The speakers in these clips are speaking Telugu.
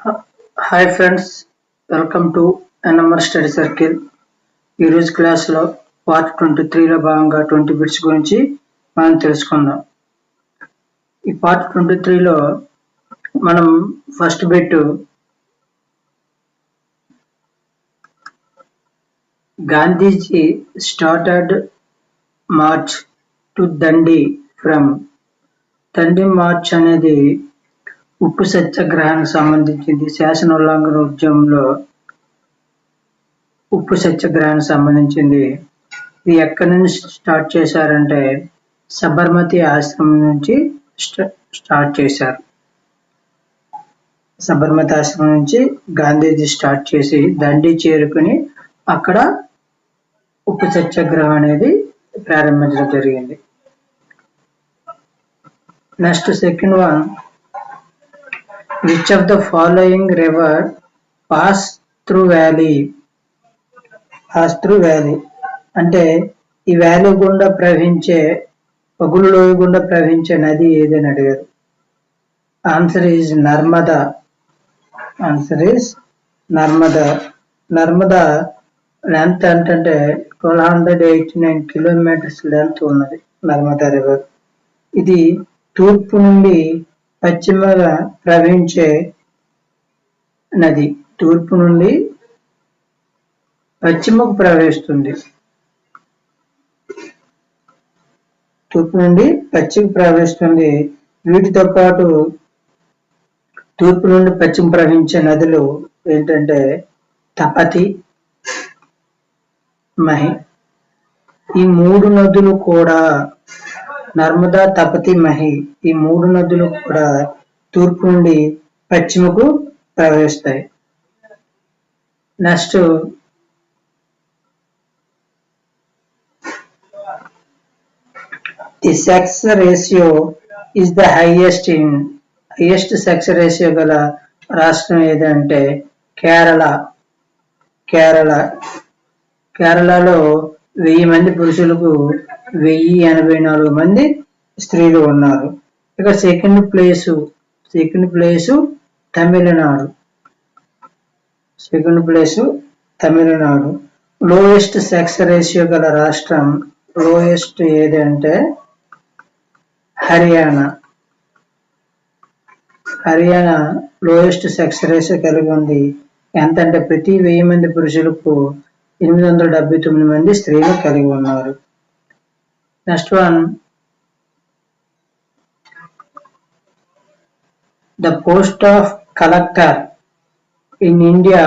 Hi friends, welcome to NMR Study Circle. ఈ రోజు క్లాస్లో పార్ట్ 23లో భాగంగా 20 బిట్స్ గురించి మనం తెలుసుకుందాం. ఈ పార్ట్ 23లో మనం first bit Gandhiji started March to Dandi from. Dandi March అనేది ఉప్పు సత్యాగ్రహానికి సంబంధించింది. శాసన ఉల్లంఘన ఉద్యమంలో ఉప్పు సత్యాగ్రహానికి సంబంధించింది. ఇది ఎక్కడి నుంచి స్టార్ట్ చేశారంటే సబర్మతి ఆశ్రమం నుంచి స్టార్ట్ చేశారు. సబర్మతి ఆశ్రమం నుంచి గాంధీజీ స్టార్ట్ చేసి దండి చేరుకుని అక్కడ ఉప్పు సత్యాగ్రహం అనేది ప్రారంభించడం జరిగింది. Next second one, which of the following river pass through valley. Pass through valley అంటే ఈ వ్యాలీ గుండా ప్రవహించే పగులు లోయ గుండా ప్రవహించే నది ఏదని అడిగారు. Answer is Narmada. Answer is Narmada. Narmada length అంటే 1289 కిలోమీటర్స్ లెంత్ ఉన్నది నర్మదా రివర్. ఇది తూర్పు నుండి పశ్చిమగా ప్రవహించే నది. తూర్పు నుండి పశ్చిమకు ప్రవహిస్తుంది. తూర్పు నుండి పశ్చిమకు ప్రవహిస్తుంది. వీటితో పాటు తూర్పు నుండి పశ్చిమ ప్రవహించే నదులు ఏంటంటే తపతి, మహి. ఈ మూడు నదులు కూడా నర్మదా, తపతి, మహి ఈ మూడు నదులు కూడా తూర్పు నుండి పశ్చిమకు ప్రవహిస్తాయి. Next the sex ratio is the highest sex ratio గల రాష్ట్రం ఏదంటే కేరళ. కేరళలో 1000 మంది పురుషులకు 1084 మంది స్త్రీలు ఉన్నారు. ఇక second place Tamil Nadu. Tamil Nadu lowest sex ratio గల రాష్ట్రం లోయెస్ట్ ఏది అంటే హర్యానా. లోయెస్ట్ సెక్స్ రేషియో కలిగి ఉంది. ఎంత అంటే ప్రతి 1000 మంది పురుషులకు 879 మంది స్త్రీలు కలిగి ఉన్నారు. Next one, the post of collector in India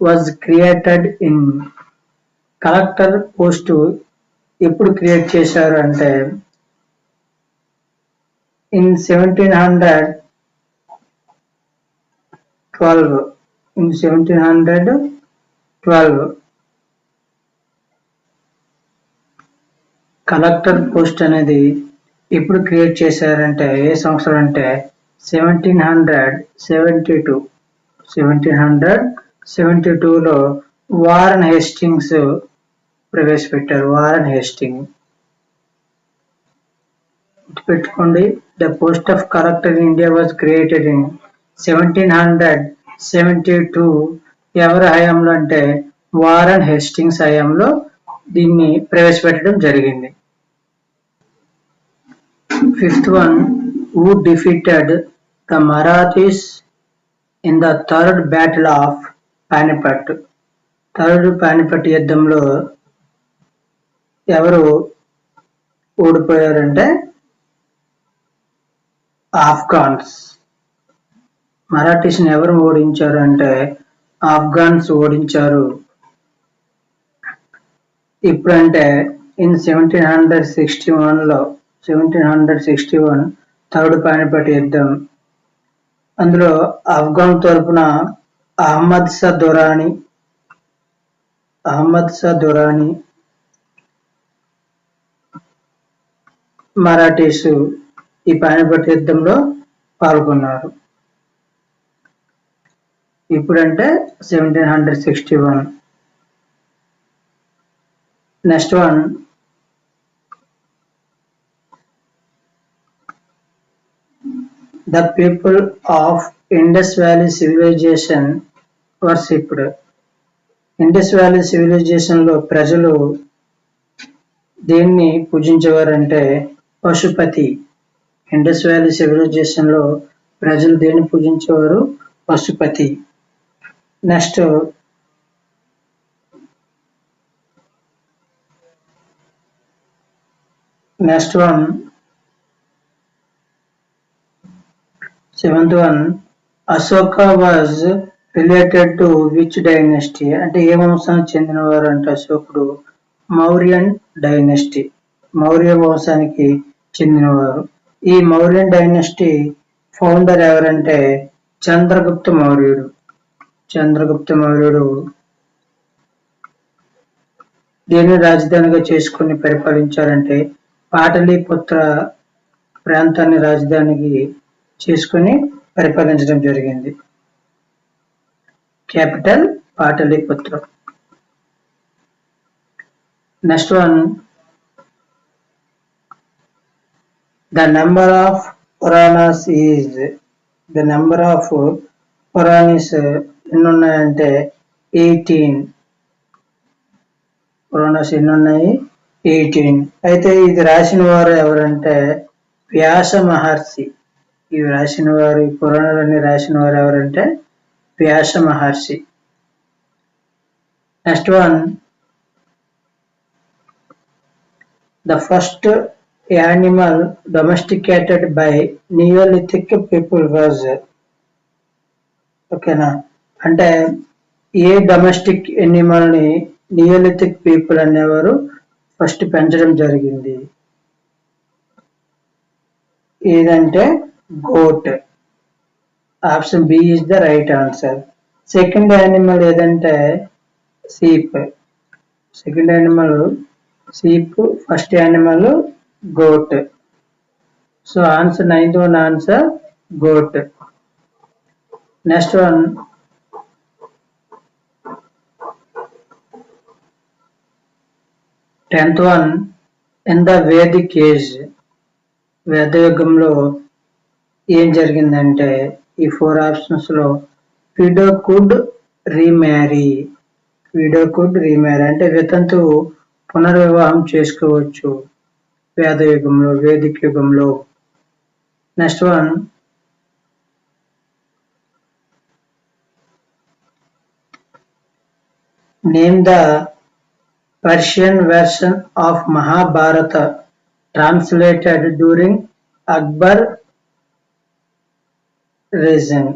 was created in. Collector post ఎప్పుడు క్రియేట్ చేశారు అంటే ఇన్ 1712. కలెక్టర్ పోస్ట్ అనేది ఎప్పుడు క్రియేట్ చేశారంటే ఏ సంవత్సరం అంటే 1772లో వారన్ హేస్టింగ్స్ ప్రవేశపెట్టారు. పెట్టుకోండి. The post of collector in India was created in 1772. ఎవరి హయాంలో అంటే వారన్ హేస్టింగ్స్ హయాంలో దీన్ని ప్రవేశపెట్టడం జరిగింది. Fifth one, who defeated the Marathis in the third battle of Panipat. Third Panipat యుద్ధంలో ఎవరు ఓడిపోయారంటే ఆఫ్ఘన్స్. మరాఠీస్ని ఎవరు ఓడించారు అంటే ఆఫ్ఘన్స్ ఓడించారు. ఇప్పుడంటే ఇన్ 1761 థర్డ్ పానిపట్ యుద్ధం. అందులో ఆఫ్ఘన్ తరపున అహ్మద్ షా దురానీ మరాఠీస్ ఈ పానిపట్ యుద్ధంలో పాల్గొన్నారు. ఇప్పుడంటే 1761. Next one, the people of Indus valley civilisation worshipped. Indus valley civilisation లో ప్రజలు దేన్ని పూజించేవారంటే పశుపతి. ఇండస్ వ్యాలీ సివిలైజేషన్ లో ప్రజలు దేన్ని పూజించేవారు? Pashupati. Next one, seventh one, Ashoka was related to which dynasty? అంటే ఏ వంశానికి చెందినవారు అంటే అశోకుడు మౌర్యన్ డైనస్టీ. మౌర్య వంశానికి చెందినవారు. ఈ మౌర్యన్ డైనస్టీ ఫౌండర్ ఎవరంటే చంద్రగుప్త మౌర్యుడు. చంద్రగుప్త మౌర్యుడు దేని రాజధానిగా చేసుకుని పరిపాలించారంటే పాటలీపుత్ర ప్రాంతాన్ని రాజధానికి చేసుకుని పరిపాలించడం జరిగింది. Capital Pataliputra. Next one, the number of Puranas is. The number of Puranas ఎన్ని ఉన్నాయంటే 18. పురాణాస్ ఎన్ని ఉన్నాయి? 18. అయితే ఇది రాసిన వారు ఎవరంటే వ్యాస మహర్షి. ఇవి రాసిన వారు, ఈ పురాణాలన్నీ రాసిన వారు ఎవరంటే Vyasa Maharshi. Next one, the first animal domesticated by neolithic people was. ఓకేనా, అంటే ఏ డొమెస్టిక్ యానిమల్ ని నియోలిథిక్ పీపుల్ అనేవారు ఫస్ట్ పెంచడం జరిగింది? ఏదంటే goat. Option B is the right answer. Second animal ఏదంటే sheep. Second animal sheep, first animal goat. So answer 9th one answer goat. Next one, tenth one, in the Vedic age. వేదయుగంలో ఏం జరిగిందంటే ఈ 4 ఆప్షన్స్ లో widow could రీమ్యారీ. Widow could remarry అంటే వితంతువు పునర్వివాహం చేసుకోవచ్చు వేదయుగంలో, వేదిక్ యుగంలో. Next one, name the Persian version of Mahabharata translated during Akbar region.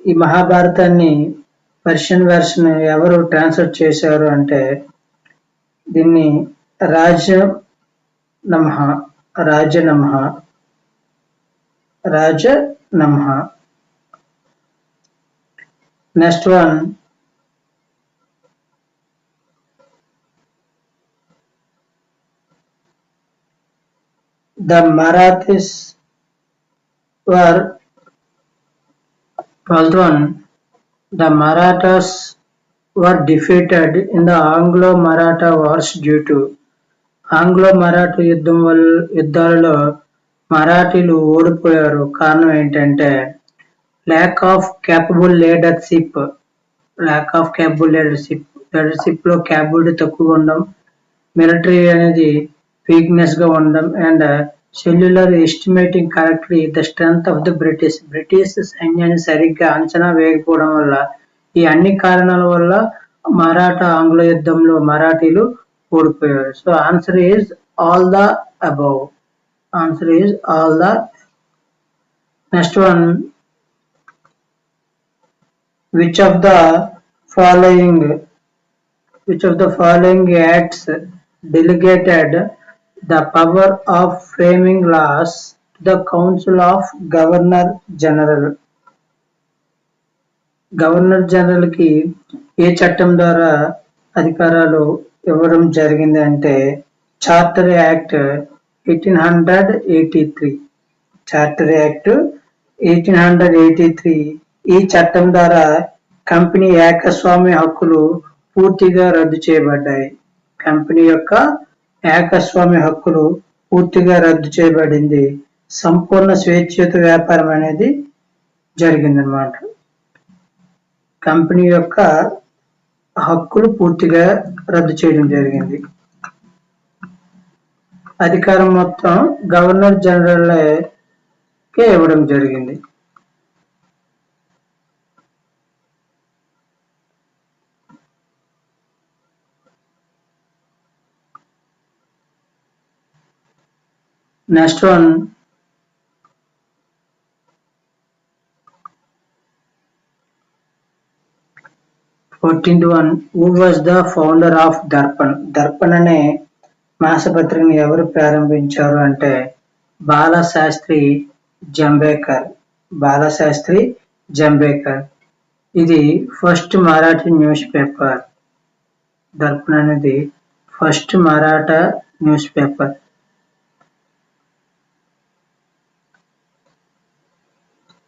ఈ మహాభారతాన్ని పర్షియన్ వెర్షన్ ఎవరు ట్రాన్స్లేట్ చేశారు అంటే దీన్ని రాజనమ్హ. Next one, the Marathis were 12th one, the Marathas were defeated in the Anglo-Maratha wars due to. ఆంగ్లో-మరాఠా యుద్ధాలలో మరాఠీలు ఓడిపోయారు. కారణం ఏంటంటే lack of capable leadership. Leadership లో క్యాపబిలిటీ తక్కువ ఉండడం, మిలిటరీ అనేది వీక్నెస్ గా ఉండడం, and cellular estimating correctly the strength of the British సైన్యాన్ని సరిగ్గా అంచనా వేయకపోవడం వల్ల, ఈ అన్ని కారణాల వల్ల మరాఠా ఆంగ్ల యుద్ధంలో మరాఠీలు ఓడిపోయారు. So answer is all the above. Answer is all the. Next one, which of the following acts delegated the power of framing laws to the Council of Governor General. Governor general కి ఏ చట్టం ద్వారా అధికారాలు ఇవ్వడం జరిగింది అంటే చార్టర్ యాక్ట్ 1883. Charter act 1883. ఈ చట్టం ద్వారా కంపెనీ ఏకస్వామ్య హక్కులు పూర్తిగా రద్దు చేయబడ్డాయి. కంపెనీ యొక్క ఏకస్వామ్య హక్కులు పూర్తిగా రద్దు చేయబడింది సంపూర్ణ స్వేచ్ఛయుత వ్యాపారం అనేది జరిగిందనమాట. కంపెనీ యొక్క హక్కులు పూర్తిగా రద్దు చేయడం జరిగింది. అధికారం మొత్తం గవర్నర్ జనరల్కే ఇవ్వడం జరిగింది. Next one, 14th one, who was the founder of Darpan? Darpan అనే మాసపత్రికను ఎవరు ప్రారంభించారు అంటే బాలశాస్త్రి జంబేకర్. బాలశాస్త్రి జంబేకర్. ఇది first Marathi news paper. Darpan అనేది ఫస్ట్ మరాఠా న్యూస్ పేపర్.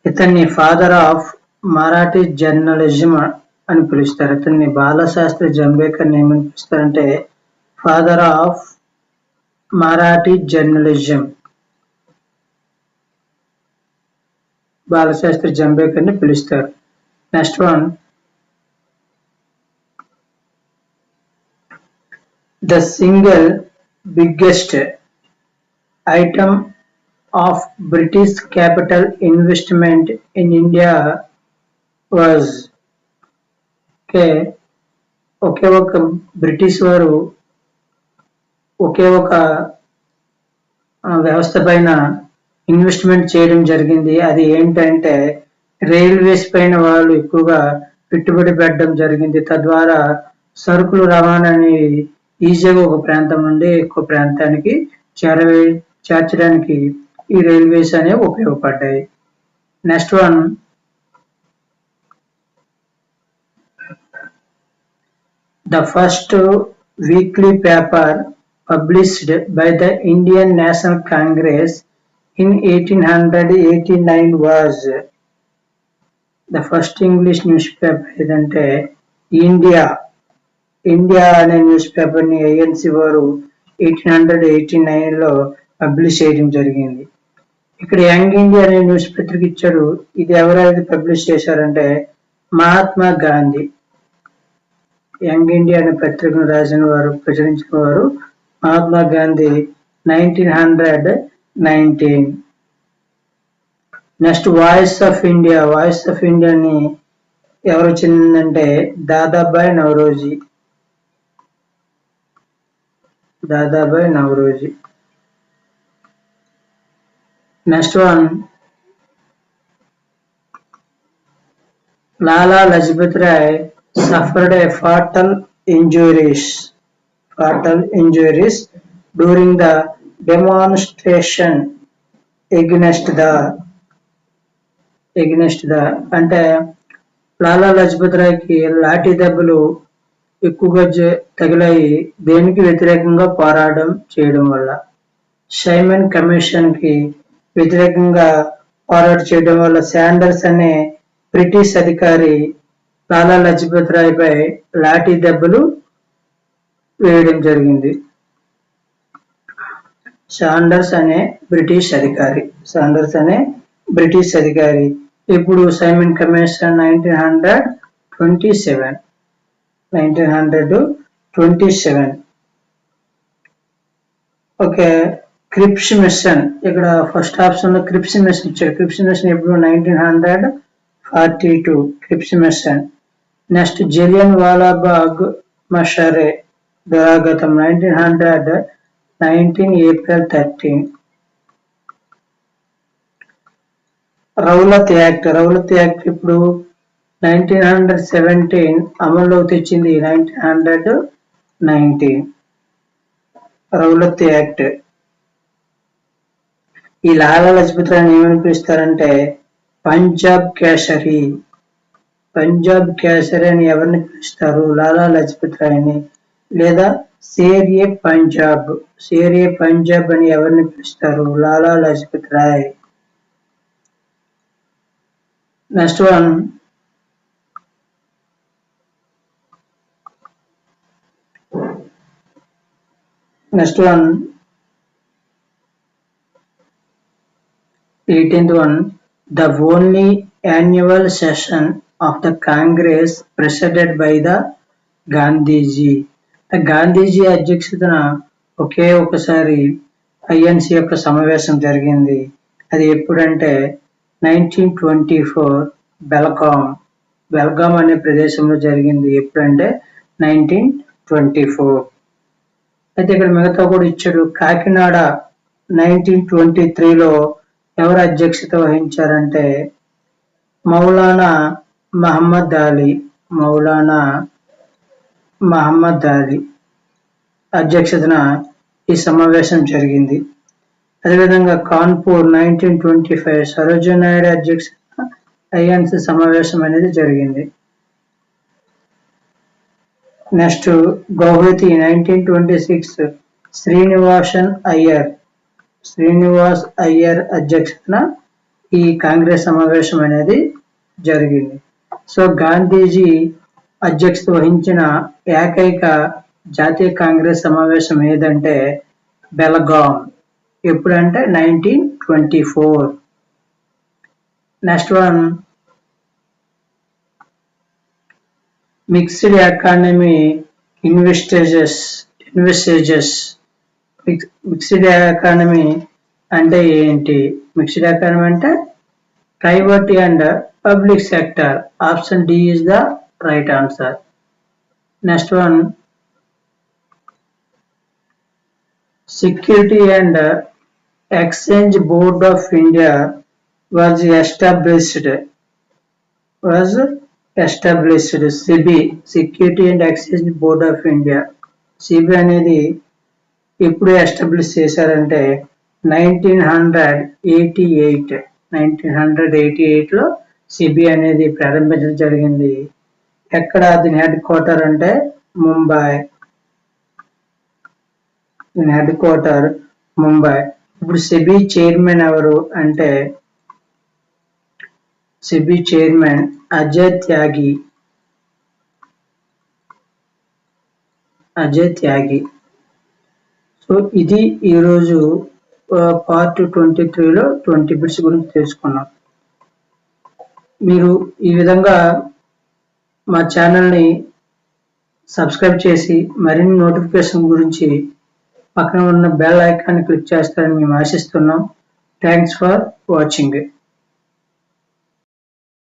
ఇతన్ని ఫాదర్ ఆఫ్ మరాఠీ జర్నలిజం అని పిలుస్తారు. ఇతన్ని బాలశాస్త్రి జంబేకర్ ఏమని పిలుస్తారంటే father of Marathi journalism. Balshastri Jambhekar ని పిలుస్తారు. Next one, the single biggest item of British capital investment in India was ఒకే ఒక బ్రిటిష్ వారు ఒకే ఒక వ్యవస్థ పైన ఇన్వెస్ట్మెంట్ చేయడం జరిగింది. అది ఏంటంటే రైల్వేస్ పైన వాళ్ళు ఎక్కువగా పెట్టుబడి పెట్టడం జరిగింది. తద్వారా సరుకులు రవాణా అనేది ఈజీగా ఒక ప్రాంతం నుండి ఎక్కువ ప్రాంతానికి చేర్చడానికి ఈ రైల్వేస్ అనేవి ఉపయోగపడ్డాయి. Next one, the first weekly paper published by the Indian national Congress in 1889 was. The first English news paper ఏదంటే ఇండియా అనే న్యూస్ పేపర్ ని ఐఎన్సి వారు 1889లో పబ్లిష్ చేయడం జరిగింది. ఇక్కడ యంగ్ ఇండియా అనే న్యూస్ పత్రిక ఇచ్చారు. ఇది ఎవరైతే పబ్లిష్ చేశారంటే మహాత్మా గాంధీ. యంగ్ ఇండియా అనే పత్రికను రాసిన వారు, ప్రచురించిన వారు Mahatma Gandhi 1919. Next, voice of India. Voice of ఇండియాని ఎవరు చెందిందంటే Dadabhai Naoroji. Dadabhai Naoroji. Next one, Lala Lajpat Rai suffered a fatal injuries during the demonstration against the అంటే లాలా లజపత్ రాయ్కి లాఠీ దెబ్బలు ఎక్కువగా తగిలాయి. దేనికి వ్యతిరేకంగా పోరాటం చేయడం వల్ల. సైమన్ కమిషన్ కి వ్యతిరేకంగా పోరాటం చేయడం వల్ల శాండర్స్ అనే బ్రిటిష్ అధికారి లాలా లజపత్ రాయ్ పై లాఠీ దెబ్బలు వేయడం జరిగింది. శాండర్స్ అనే బ్రిటిష్ అధికారి. ఇప్పుడు Simon Commission 1927. Okay, Cripps Mission. ఇక్కడ ఫస్ట్ ఆప్షన్ లో క్రిప్స్ మిషన్ ఇచ్చారు. క్రిప్స్ మిషన్ ఎప్పుడు 1942 Cripps Mission. Next, Jallian Walabagh massacre దురాగతం 1919 April 13. రౌలత్ యాక్ట్ ఇప్పుడు 1917 అమల్లోకి తెచ్చింది 1919. Rowlatt Act. ఈ లాలా లజపత్ రాయ్ ఏమని పిలుస్తారంటే పంజాబ్ కేసరి అని ఎవరిని పిలుస్తారు? లాలా లజపత్ రాయ్ని. లేదా షేర్-ఏ పంజాబ్ అని ఎవరిని పిలుస్తారు? Lala Lajpat Rai. Next one, 18th one, the only annual session of the Congress presided by the Gandhiji. Gandhiji అధ్యక్షతన ఒకే ఒకసారి ఐఎన్సి యొక్క సమావేశం జరిగింది. అది ఎప్పుడంటే 1924 బెల్గాం అనే ప్రదేశంలో జరిగింది. ఎప్పుడంటే 1924. అయితే ఇక్కడ మిగతా కూడా ఇచ్చాడు. కాకినాడ 1923లో ఎవరు అధ్యక్షత వహించారంటే మౌలానా మహమ్మద్ అలీ అధ్యక్షతన ఈ సమావేశం జరిగింది. అదేవిధంగా కాన్పూర్ 1925 సరోజినీ నాయుడు అధ్యక్షతన ఐఎన్సి సమావేశం అనేది జరిగింది. నెక్స్ట్ గౌహతి 1926 శ్రీనివాస్ అయ్యర్ అధ్యక్షతన ఈ కాంగ్రెస్ సమావేశం అనేది జరిగింది. సో గాంధీజీ అధ్యక్షత వహించిన ఏకైక జాతీయ కాంగ్రెస్ సమావేశం ఏదంటే బెల్గాం. ఎప్పుడంటే 1924. నెక్స్ట్ వన్, మిక్స్డ్ ఎకానమీ ఇన్వెస్టేజెస్. మిక్స్డ్ ఎకానమీ అంటే ఏంటి? మిక్స్డ్ ఎకానమీ అంటే private and public sector. Option D is the right answer. Next one, Security and Exchange Board of India was established. SEBI, Security and Exchange Board of India. SEBI అనేది ఎప్పుడు ఎస్టాబ్లిష్ చేశారంటే 1988లో సిబి అనేది ప్రారంభించడం జరిగింది. ఎక్కడ దీని హెడ్ క్వార్టర్ అంటే ముంబై. ఇప్పుడు సెబీ చైర్మన్ ఎవరు అంటే సెబీ చైర్మన్ అజయ్ త్యాగి. సో ఇది ఈరోజు పార్ట్ 23లో 20 బిట్స్ గురించి తెలుసుకున్నాం. మీరు ఈ విధంగా మా ఛానల్ని సబ్స్క్రైబ్ చేసి మరిన్ని నోటిఫికేషన్ గురించి పక్కన ఉన్న బెల్ ఐకాన్ని క్లిక్ చేస్తారని మేము ఆశిస్తున్నాం. Thanks for watching.